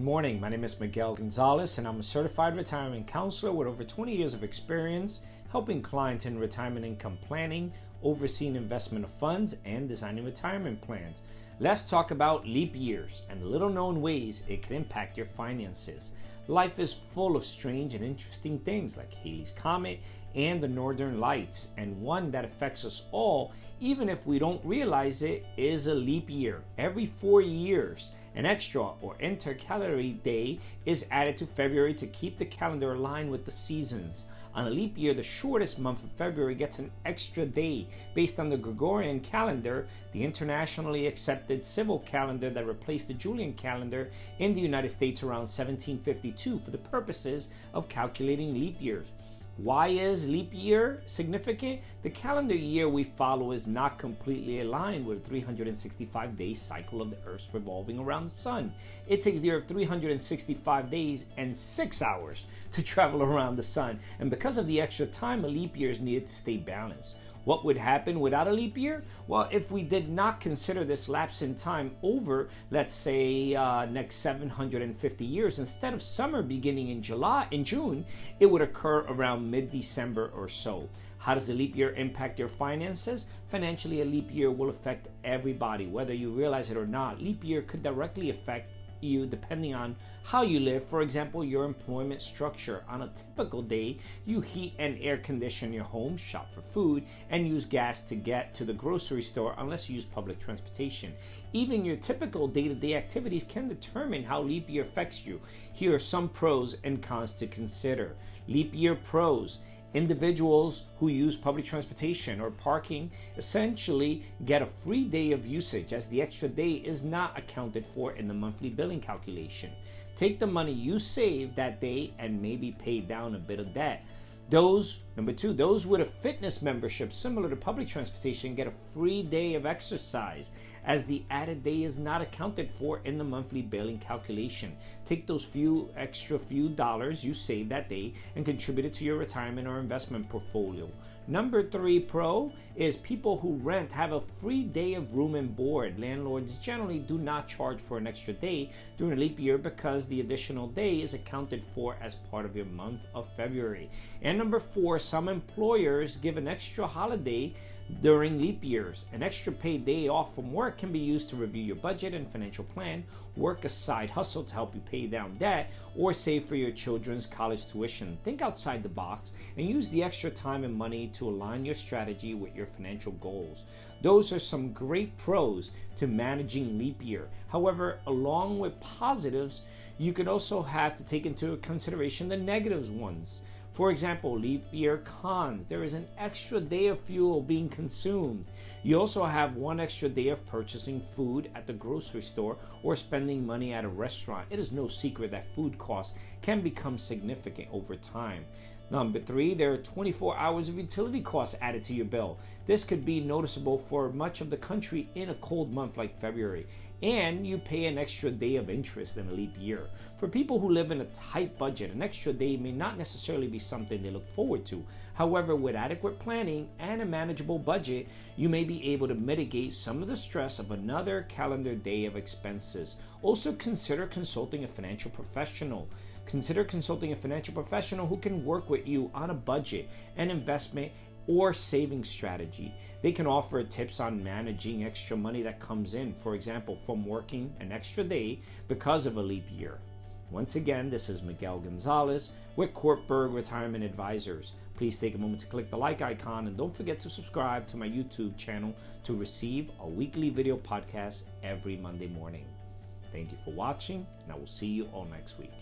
morning. My name is Miguel Gonzalez, and I'm a certified retirement counselor with over 20 years of experience helping clients in retirement income planning, overseeing investment of funds, and designing retirement plans. Let's talk about leap years and little known ways it can impact your finances. Life is full of strange and interesting things like Halley's Comet and the Northern Lights, and one that affects us all, even if we don't realize it, is a leap year. Every 4 years, an extra or intercalary day is added to February to keep the calendar aligned with the seasons. On a leap year, the shortest month of February gets an extra day based on the Gregorian calendar, the internationally accepted civil calendar that replaced the Julian calendar in the United States around 1752 for the purposes of calculating leap years. Why is leap year significant? The calendar year we follow is not completely aligned with a 365-day cycle of the Earth's revolving around the sun. It takes the Earth 365 days and 6 hours to travel around the sun, and because of the extra time, a leap year is needed to stay balanced. What would happen without a leap year? Well, if we did not consider this lapse in time over, let's say, next 750 years, instead of summer beginning in June, it would occur around mid-December or so. How does a leap year impact your finances? Financially, a leap year will affect everybody, whether you realize it or not. Leap year could directly affect you depending on how you live. For example, your employment structure. On a typical day, you heat and air condition your home, shop for food, and use gas to get to the grocery store unless you use public transportation. Even your typical day-to-day activities can determine how leap year affects you. Here are some pros and cons to consider. Leap year pros. Individuals who use public transportation or parking essentially get a free day of usage, as the extra day is not accounted for in the monthly billing calculation. Take the money you save that day and maybe pay down a bit of debt. Number two, those with a fitness membership similar to public transportation get a free day of exercise, as the added day is not accounted for in the monthly billing calculation. Take those few dollars you save that day and contribute it to your retirement or investment portfolio. Number three pro is people who rent have a free day of room and board. Landlords generally do not charge for an extra day during a leap year because the additional day is accounted for as part of your month of February. And number four, some employers give an extra holiday during leap years. An extra paid day off from work can be used to review your budget and financial plan, work a side hustle to help you pay down debt, or save for your children's college tuition. Think outside the box and use the extra time and money to align your strategy with your financial goals. Those are some great pros to managing leap year. However, along with positives, you could also have to take into consideration the negative ones. For example, leap year cons. There is an extra day of fuel being consumed. You also have one extra day of purchasing food at the grocery store or spending money at a restaurant. It is no secret that food costs can become significant over time. Number three, there are 24 hours of utility costs added to your bill. This could be noticeable for much of the country in a cold month like February. And you pay an extra day of interest in a leap year. For people who live in a tight budget, an extra day may not necessarily be something they look forward to. However, with adequate planning and a manageable budget, you may be able to mitigate some of the stress of another calendar day of expenses. Also, consider consulting a financial professional. Consider consulting a financial professional who can work with you on a budget, an investment, or saving strategy. They can offer tips on managing extra money that comes in, for example, from working an extra day because of a leap year. Once again, this is Miguel Gonzalez with Cortburg Retirement Advisors. Please take a moment to click the like icon and don't forget to subscribe to my YouTube channel to receive a weekly video podcast every Monday morning. Thank you for watching, and I will see you all next week.